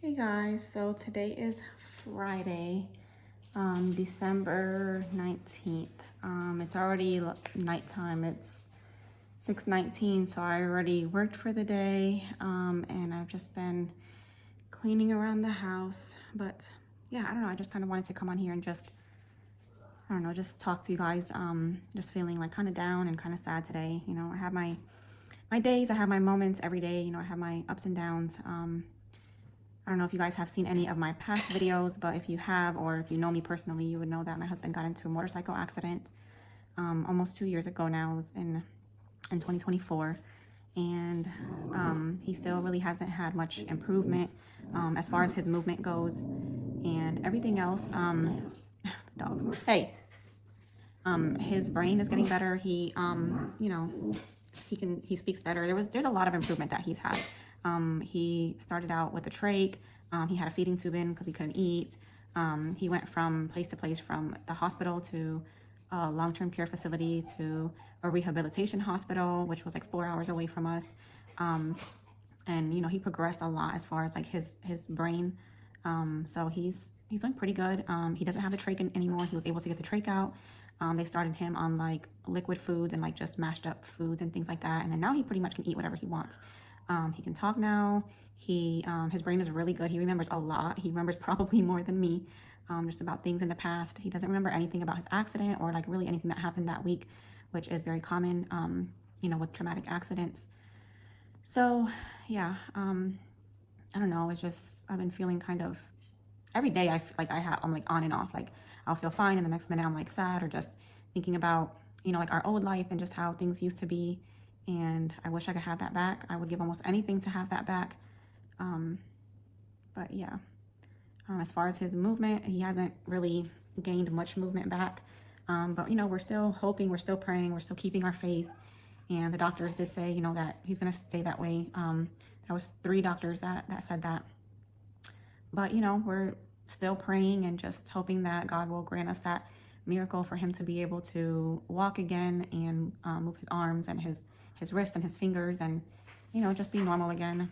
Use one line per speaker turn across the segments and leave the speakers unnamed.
Hey guys, so today is Friday, December 19th. It's already nighttime. It's 6:19, so I already worked for the day, and I've just been cleaning around the house. But yeah, I don't know. I just kind of wanted to come on here and I don't know, just talk to you guys. Just feeling like kind of down and kind of sad today. You know, I have my days, I have my moments every day. You know, I have my ups and downs. I don't know if you guys have seen any of my past videos, but if you have, or if you know me personally, you would know that my husband got into a motorcycle accident almost 2 years ago now. It was in 2024. And he still really hasn't had much improvement as far as his movement goes and everything else. Dogs. Hey. His brain is getting better. You know, he speaks better. There's a lot of improvement that he's had. He started out with a trach. He had a feeding tube in because he couldn't eat. He went from place to place, from the hospital to a long-term care facility to a rehabilitation hospital, which was like 4 hours away from us. And you know, he progressed a lot as far as like his brain. So he's doing pretty good. He doesn't have the trach anymore. He was able to get the trach out. They started him on like liquid foods and like just mashed up foods and things like that. And then now he pretty much can eat whatever he wants. He can talk now. His brain is really good. He remembers a lot. He remembers probably more than me, just about things in the past. He doesn't remember anything about his accident or like really anything that happened that week, which is very common, you know, with traumatic accidents. So yeah, I don't know. It's just, I've been feeling kind of every day. I'm like on and off. Like I'll feel fine, and the next minute I'm like sad or just thinking about, you know, like our old life and just how things used to be. And I wish I could have that back. I would give almost anything to have that back. But yeah, as far as his movement, he hasn't really gained much movement back. But you know, we're still hoping, we're still praying, we're still keeping our faith. And the doctors did say, you know, that he's gonna stay that way. That was 3 doctors that said that. But you know, we're still praying and just hoping that God will grant us that miracle for him to be able to walk again and move his arms and his wrists and his fingers and, you know, just be normal again.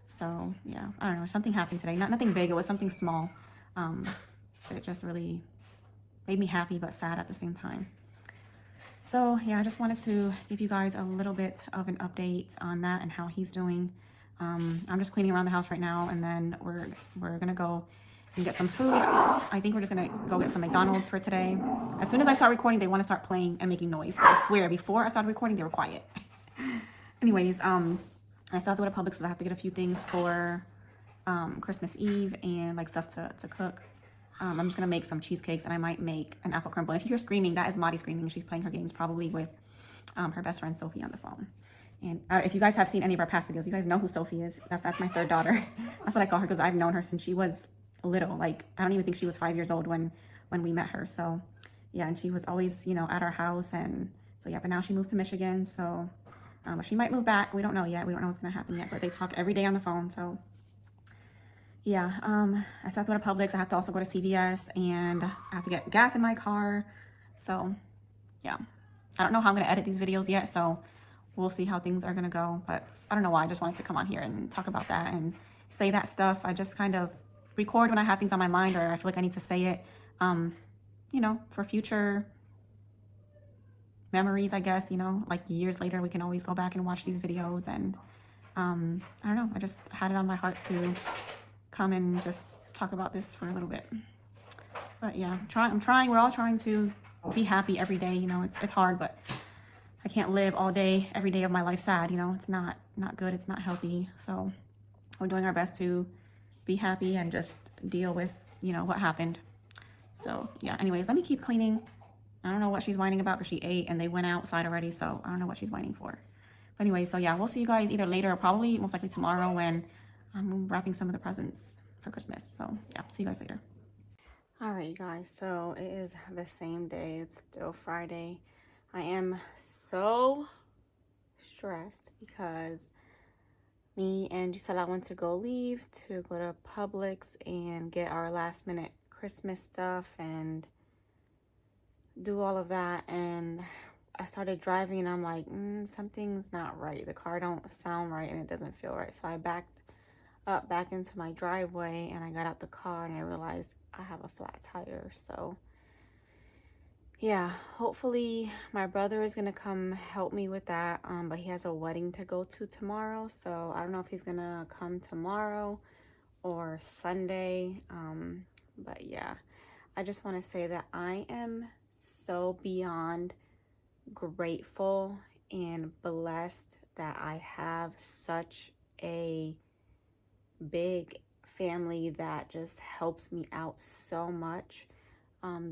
So yeah, I don't know, something happened today. Nothing big, it was something small. But it just really made me happy but sad at the same time. So yeah, I just wanted to give you guys a little bit of an update on that and how he's doing. I'm just cleaning around the house right now, and then we're gonna go and get some food. I think we're just gonna go get some McDonald's for today. As soon as I start recording, they want to start playing and making noise. I swear, before I started recording, they were quiet. Anyways, I still have to go to Publix, so I have to get a few things for Christmas Eve and like stuff to cook. I'm just gonna make some cheesecakes, and I might make an apple crumble. If you hear screaming, that is Maddie screaming. She's playing her games, probably with her best friend Sophie on the phone. And if you guys have seen any of our past videos, you guys know who Sophie is. That's my 3rd daughter. That's what I call her because I've known her since she was little. Like I don't even think she was 5 years old when we met her. So yeah, and she was always, you know, at our house. And so yeah, but now she moved to Michigan. So she might move back. We don't know yet. We don't know what's gonna happen yet. But they talk every day on the phone. So yeah, I still have to go to Publix. I have to also go to CVS, and I have to get gas in my car. So yeah, I don't know how I'm gonna edit these videos yet. So we'll see how things are gonna go. But I don't know why. I just wanted to come on here and talk about that and say that stuff. I just kind of record when I have things on my mind, or I feel like I need to say it, you know, for future memories, I guess. You know, like years later, we can always go back and watch these videos. And I don't know, I just had it on my heart to come and just talk about this for a little bit. But yeah, I'm trying. We're all trying to be happy every day. You know, it's hard, but I can't live all day, every day of my life sad. You know, it's not good. It's not healthy. So we're doing our best to be happy and just deal with, you know, what happened. So yeah, anyways, let me keep cleaning. I don't know what she's whining about because she ate and they went outside already. So I don't know what she's whining for. But anyway, so yeah, we'll see you guys either later or probably most likely tomorrow when I'm wrapping some of the presents for Christmas. So yeah, see you guys later. All right, you guys, so it is the same day. It's still Friday. I am so stressed because me and Gisela went to go to Publix and get our last minute Christmas stuff and do all of that. And I started driving and I'm like, something's not right. The car don't sound right and it doesn't feel right. So I backed up back into my driveway, and I got out the car and I realized I have a flat tire. So yeah, hopefully my brother is gonna come help me with that, but he has a wedding to go to tomorrow, so I don't know if he's gonna come tomorrow or Sunday. But yeah, I just want to say that I am so beyond grateful and blessed that I have such a big family that just helps me out so much.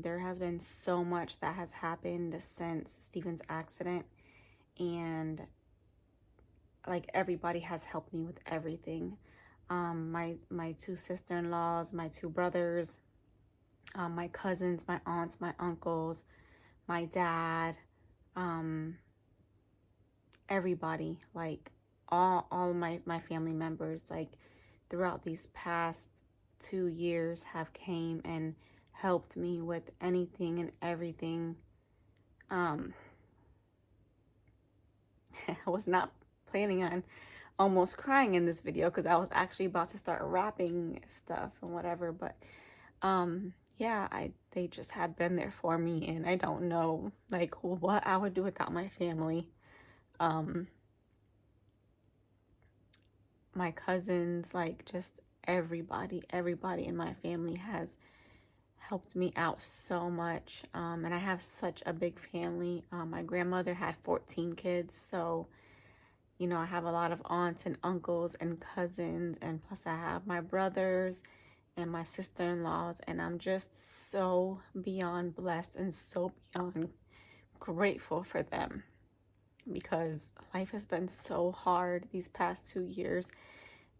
There has been so much that has happened since Steven's accident, and like everybody has helped me with everything. My two sister-in-laws, my two brothers, my cousins, my aunts, my uncles, my dad, everybody, like all my family members, like throughout these past 2 years have came and helped me with anything and everything. I was not planning on almost crying in this video because I was actually about to start wrapping stuff and whatever, but yeah, they just have been there for me, and I don't know like what I would do without my family. My cousins, like just everybody in my family has helped me out so much. And I have such a big family. My grandmother had 14 kids, so you know, I have a lot of aunts and uncles and cousins, and plus I have my brothers and my sister-in-laws, and I'm just so beyond blessed and so beyond grateful for them, because life has been so hard these past 2 years,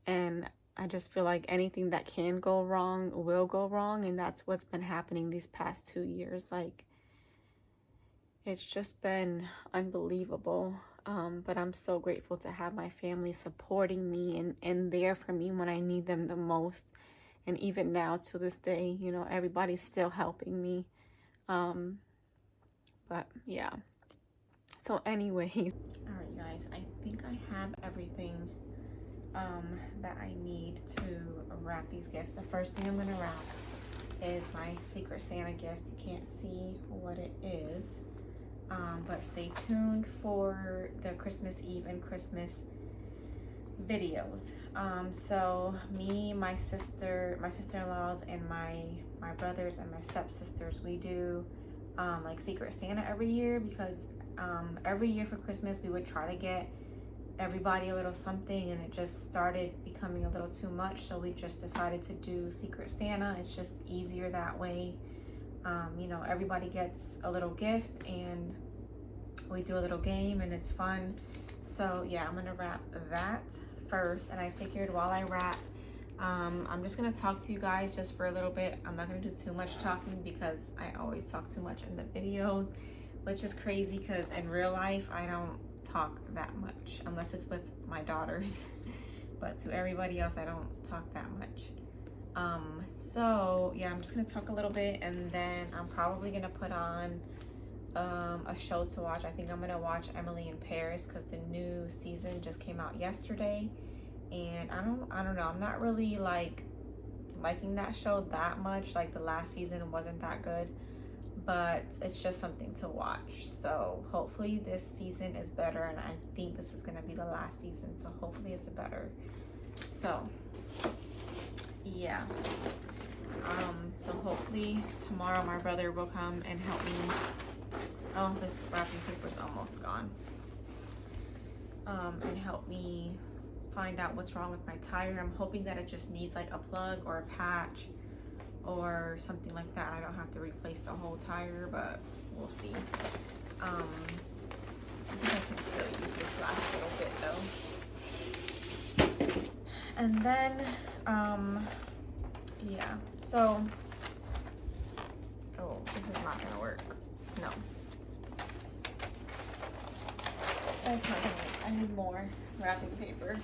and I just feel like anything that can go wrong will go wrong, and that's what's been happening these past 2 years. Like, it's just been unbelievable. But I'm so grateful to have my family supporting me and there for me when I need them the most. And even now, to this day, you know, everybody's still helping me. But yeah. So anyways, all right, guys, I think I have everything that I need to wrap these gifts. The first thing I'm gonna wrap is my Secret Santa gift. You can't see what it is. But stay tuned for the Christmas Eve and Christmas videos. So me, my sister-in-laws, and my brothers and my stepsisters, we do like Secret Santa every year, because every year for Christmas we would try to get everybody a little something, and it just started becoming a little too much, so we just decided to do Secret Santa. It's just easier that way. You know, everybody gets a little gift and we do a little game, and it's fun. So yeah, I'm gonna wrap that first, and I figured while I wrap, I'm just gonna talk to you guys just for a little bit. I'm not gonna do too much talking because I always talk too much in the videos, which is crazy because in real life I don't talk that much unless it's with my daughters. But to everybody else, I don't talk that much. So yeah, I'm just gonna talk a little bit, and then I'm probably gonna put on a show to watch. I think I'm gonna watch Emily in Paris because the new season just came out yesterday, and I don't know, I'm not really like liking that show that much. Like the last season wasn't that good, but it's just something to watch. So hopefully this season is better, and I think this is gonna be the last season, so hopefully it's better. So yeah, so hopefully tomorrow my brother will come and help me. Oh, this wrapping paper is almost gone. And help me find out what's wrong with my tire. I'm hoping that it just needs like a plug or a patch or something like that. I don't have to replace the whole tire, but we'll see. I think I can still use this last little bit though. And then, yeah, so, oh, this is not gonna work. No. That's not gonna work. I need more wrapping paper.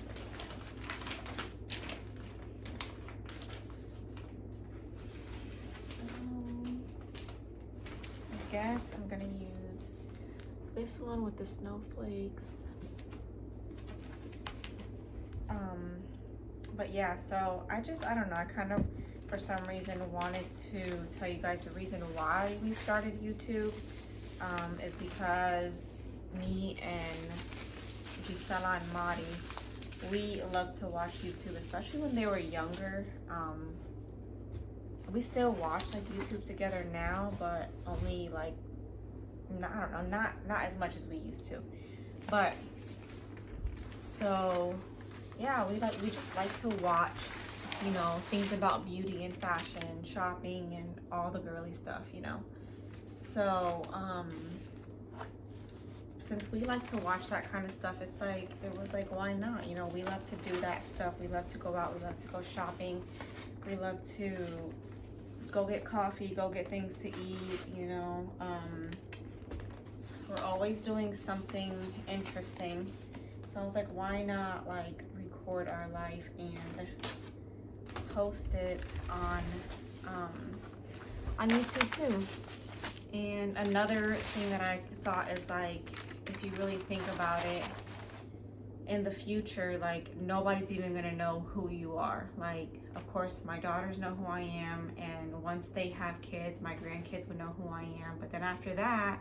I guess I'm gonna use this one with the snowflakes. But yeah, so I don't know, I kind of for some reason wanted to tell you guys the reason why we started YouTube is because me and Gisela and Mari, we love to watch YouTube, especially when they were younger. We still watch like YouTube together now, but only like, I don't know, not as much as we used to. But so yeah, we just like to watch, you know, things about beauty and fashion and shopping and all the girly stuff, you know. So since we like to watch that kind of stuff, it's like, it was like, why not? You know, we love to do that stuff. We love to go out, we love to go shopping, we love to go get coffee, go get things to eat, you know. We're always doing something interesting. So I was like, why not like record our life and post it on YouTube too. And another thing that I thought is like, if you really think about it, in the future, like nobody's even gonna know who you are. Like, of course, my daughters know who I am, and once they have kids, my grandkids would know who I am. But then after that,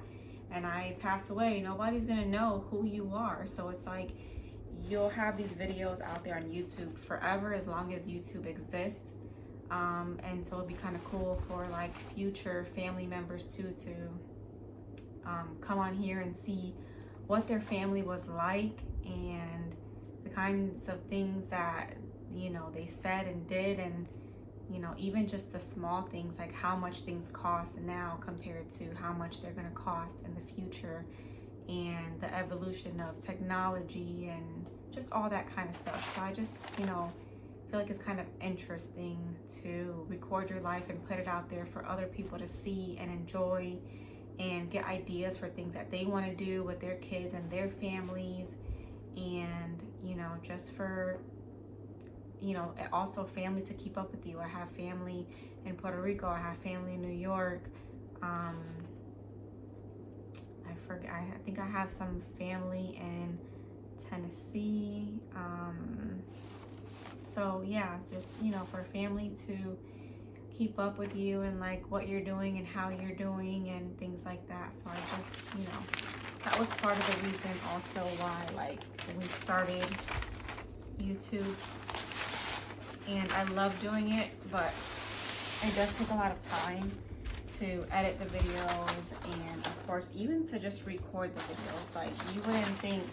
and I pass away, nobody's gonna know who you are. So it's like, you'll have these videos out there on YouTube forever, as long as YouTube exists. And so it'd be kind of cool for like future family members too to come on here and see what their family was like and the kinds of things that, you know, they said and did, and you know, even just the small things, like how much things cost now compared to how much they're going to cost in the future, and the evolution of technology and just all that kind of stuff. So I just, you know, feel like it's kind of interesting to record your life and put it out there for other people to see and enjoy and get ideas for things that they want to do with their kids and their families. And, you know, just for, you know, also family to keep up with you. I have family in Puerto Rico. I have family in New York. I think I have some family in Tennessee. So yeah, it's just, you know, for family to keep up with you and like what you're doing and how you're doing and things like that. So I just, you know, that was part of the reason also why like we started YouTube. And I love doing it, but it does take a lot of time to edit the videos, and of course even to just record the videos. Like, you wouldn't think,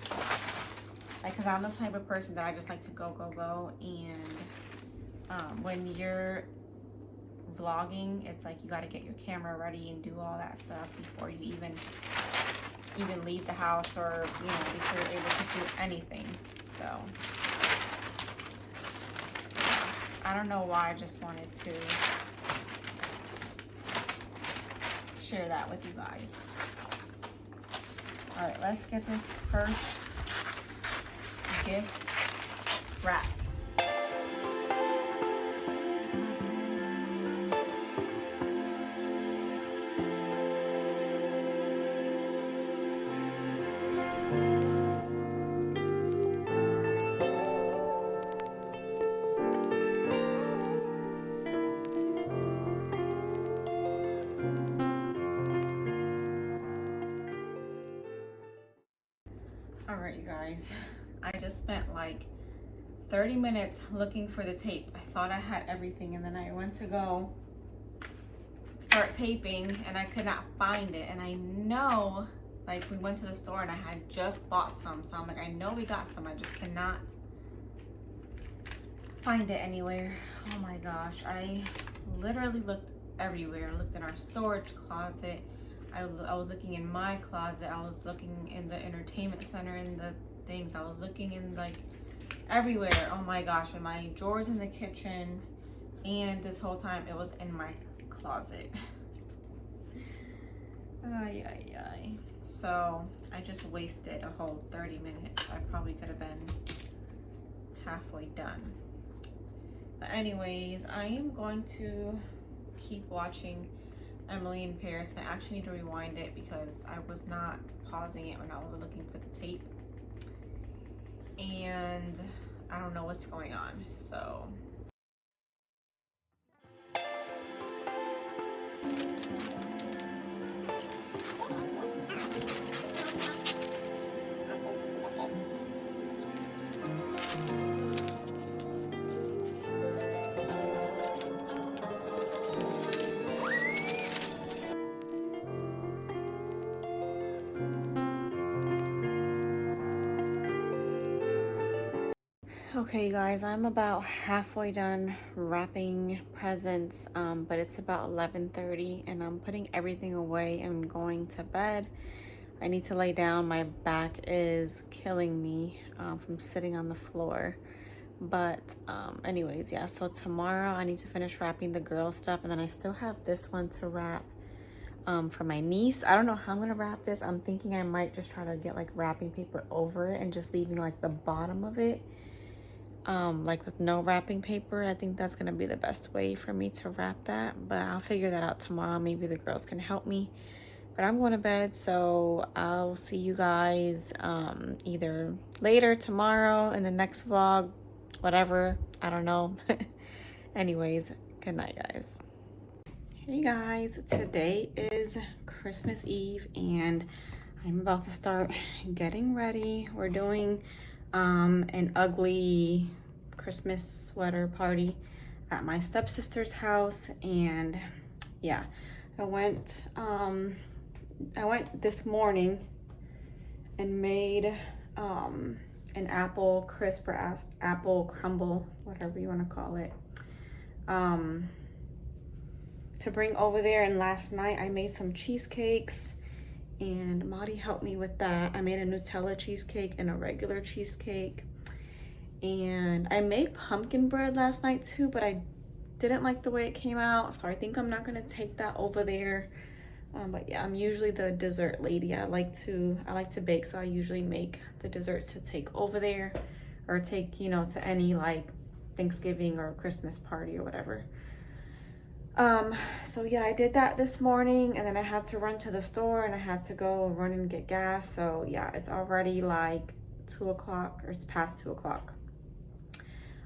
like, because I'm the type of person that I just like to go, and when you're vlogging, it's like you got to get your camera ready and do all that stuff before you even leave the house, or, you know, before you're able to do anything. So I don't know why, I just wanted to share that with you guys. All right, let's get this first gift wrapped. All right, you guys, I just spent like 30 minutes looking for the tape. I thought I had everything, and then I went to go start taping and I could not find it. And I know, like, we went to the store and I had just bought some, so I'm like, I know we got some, I just cannot find it anywhere. Oh my gosh, I literally looked everywhere. I looked in our storage closet, I was looking in my closet, I was looking in the entertainment center, in the things, I was looking in like everywhere. Oh my gosh, in my drawers in the kitchen, and this whole time it was in my closet. Ay, ay, ay. So I just wasted a whole 30 minutes. I probably could have been halfway done. But anyways, I am going to keep watching Emily in Paris. I actually need to rewind it because I was not pausing it when I was looking for the tape. And I don't know what's going on. So okay, guys, I'm about halfway done wrapping presents, but it's about 11:30 and I'm putting everything away and going to bed. I need to lay down. My back is killing me from sitting on the floor. But anyways, yeah, so tomorrow I need to finish wrapping the girl stuff, and then I still have this one to wrap for my niece. I don't know how I'm gonna wrap this. I'm thinking I might just try to get like wrapping paper over it and just leaving like the bottom of it like with no wrapping paper. I think that's gonna be the best way for me to wrap that, but I'll figure that out tomorrow. Maybe the girls can help me. But I'm going to bed, so I'll see you guys either later, tomorrow, in the next vlog, whatever, I don't know. Anyways, good night, guys. Hey guys, today is Christmas Eve and I'm about to start getting ready. We're doing an ugly Christmas sweater party at my stepsister's house, and yeah, I went this morning and made an apple crisp or apple crumble, whatever you want to call it, to bring over there. And last night I made some cheesecakes and Maudie helped me with that. I made a Nutella cheesecake and a regular cheesecake, and I made pumpkin bread last night too, but I didn't like the way it came out, so I think I'm not gonna take that over there. But yeah, I'm usually the dessert lady. I like to bake, so I usually make the desserts to take over there, or take, you know, to any like Thanksgiving or Christmas party or whatever. So yeah, I did that this morning, and then I had to run to the store and I had to go run and get gas. So yeah, it's already like 2 o'clock, or it's past 2 o'clock.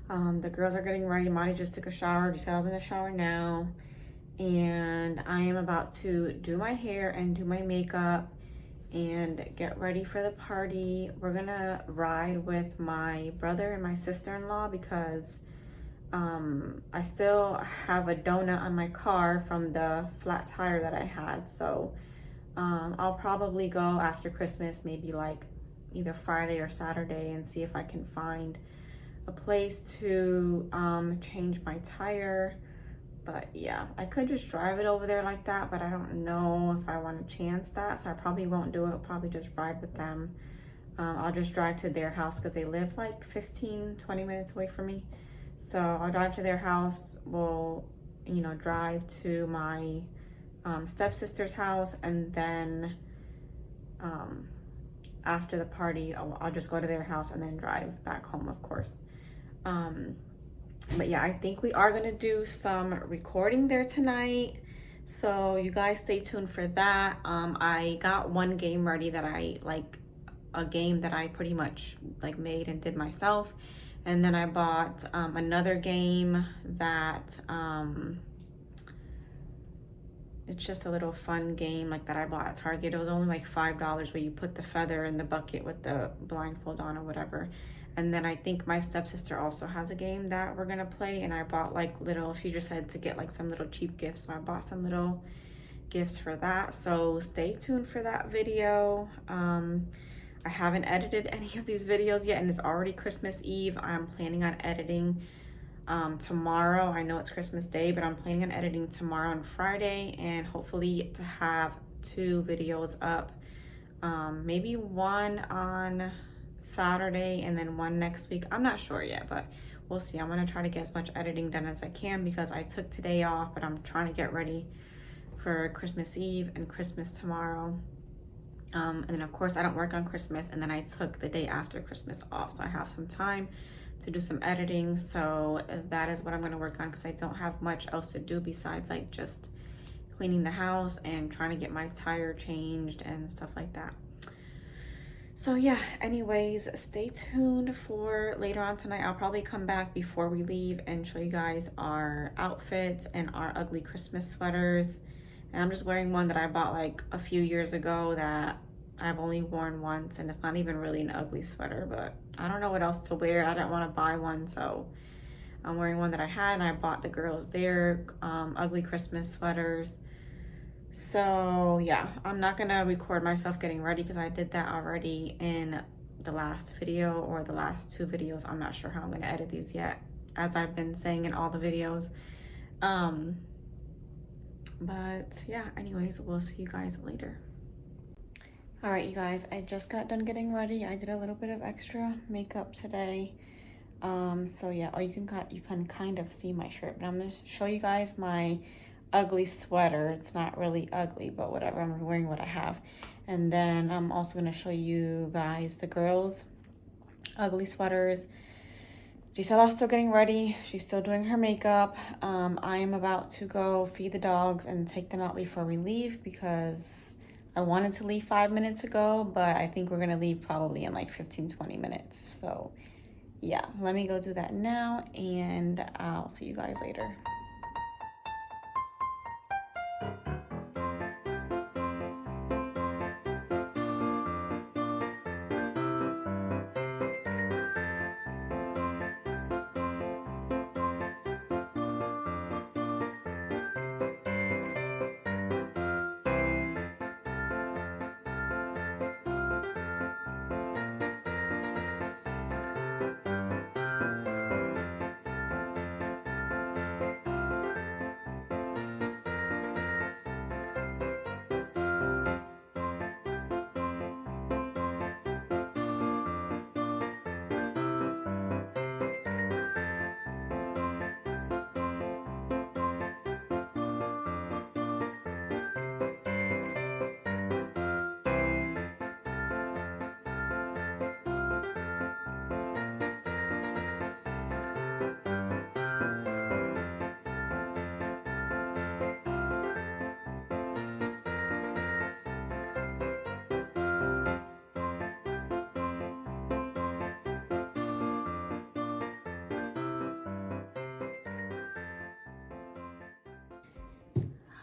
The girls are getting ready. Monty just took a shower, just got out in the shower now. And I am about to do my hair and do my makeup and get ready for the party. We're gonna ride with my brother and my sister-in-law because I still have a donut on my car from the flat tire that I had. So I'll probably go after Christmas, maybe like either Friday or Saturday, and see if I can find a place to change my tire. But yeah, I could just drive it over there like that, but I don't know if I want to chance that, so I probably won't do it. I'll probably just ride with them. I'll just drive to their house because they live like 15-20 minutes away from me. So I'll drive to their house. We'll, you know, drive to my stepsister's house, and then after the party, I'll just go to their house and then drive back home, of course. But yeah, I think we are gonna do some recording there tonight, so you guys stay tuned for that. I got one game ready that I like, a game that I pretty much like made and did myself, and then I bought another game that it's just a little fun game like that I bought at Target. It was only like $5, where you put the feather in the bucket with the blindfold on or whatever. And then I think my stepsister also has a game that we're gonna play, and I bought like little, she just said to get like some little cheap gifts, so I bought some little gifts for that. So stay tuned for that video. I haven't edited any of these videos yet, and it's already Christmas Eve. I'm planning on editing tomorrow. I know it's Christmas Day, but I'm planning on editing tomorrow and Friday, and hopefully to have 2 videos up, maybe one on Saturday and then one next week. I'm not sure yet, but we'll see. I'm gonna try to get as much editing done as I can because I took today off, but I'm trying to get ready for Christmas Eve and Christmas tomorrow. And then of course I don't work on Christmas, and then I took the day after Christmas off, so I have some time to do some editing. So that is what I'm going to work on, because I don't have much else to do besides like just cleaning the house and trying to get my tire changed and stuff like that. So yeah, anyways, stay tuned for later on tonight. I'll probably come back before we leave and show you guys our outfits and our ugly Christmas sweaters. And I'm just wearing one that I bought like a few years ago that I've only worn once, and it's not even really an ugly sweater, but I don't know what else to wear. I didn't want to buy one, so I'm wearing one that I had, and I bought the girls their ugly Christmas sweaters. So yeah, I'm not gonna record myself getting ready because I did that already in the last video or the last two videos. I'm not sure how I'm gonna edit these yet, as I've been saying in all the videos. But yeah, anyways, we'll see you guys later. All right, you guys, I just got done getting ready. I did a little bit of extra makeup today. So yeah, you can kind of see my shirt, but I'm gonna show you guys my ugly sweater. It's not really ugly, but whatever, I'm wearing what I have. And then I'm also gonna show you guys the girls' ugly sweaters. Gisela's still getting ready. She's still doing her makeup. I am about to go feed the dogs and take them out before we leave because I wanted to leave 5 minutes ago, but I think we're gonna leave probably in like 15-20 minutes. So yeah, let me go do that now, and I'll see you guys later.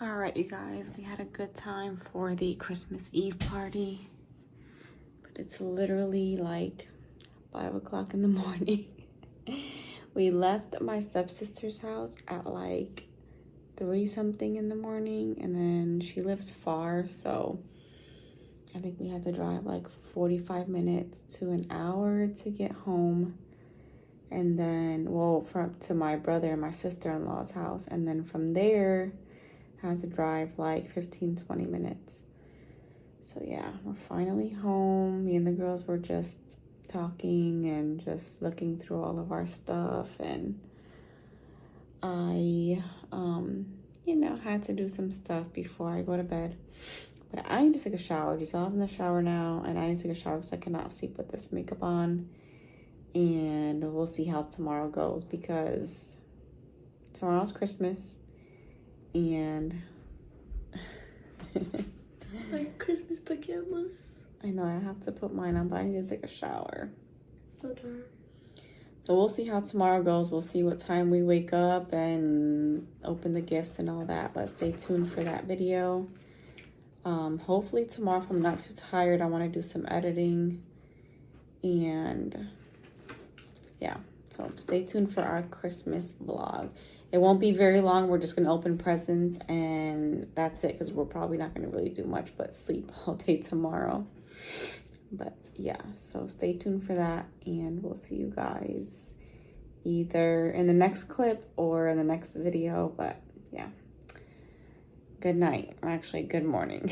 All right, you guys, we had a good time for the Christmas Eve party, but it's literally like 5 o'clock in the morning. We left my stepsister's house at like 3 something in the morning, and then she lives far, so I think we had to drive like 45 minutes to an hour to get home. And then, well, to my brother and my sister-in-law's house, and then from there had to drive like 15-20 minutes. So yeah, we're finally home. Me and the girls were just talking and just looking through all of our stuff, and I had to do some stuff before I go to bed. But I need to take a shower. Gisela's in the shower now, and I need to take a shower because I cannot sleep with this makeup on. And we'll see how tomorrow goes because tomorrow's Christmas. And
like Christmas pajamas.
I know I have to put mine on, but I need to take a shower.
Okay.
So we'll see how tomorrow goes. We'll see what time we wake up and open the gifts and all that. But stay tuned for that video. Hopefully tomorrow, if I'm not too tired, I want to do some editing. And yeah, so stay tuned for our Christmas vlog. It won't be very long. We're just going to open presents and that's it, because we're probably not going to really do much but sleep all day tomorrow. But yeah, so stay tuned for that, and we'll see you guys either in the next clip or in the next video. But yeah, good night, or actually good morning.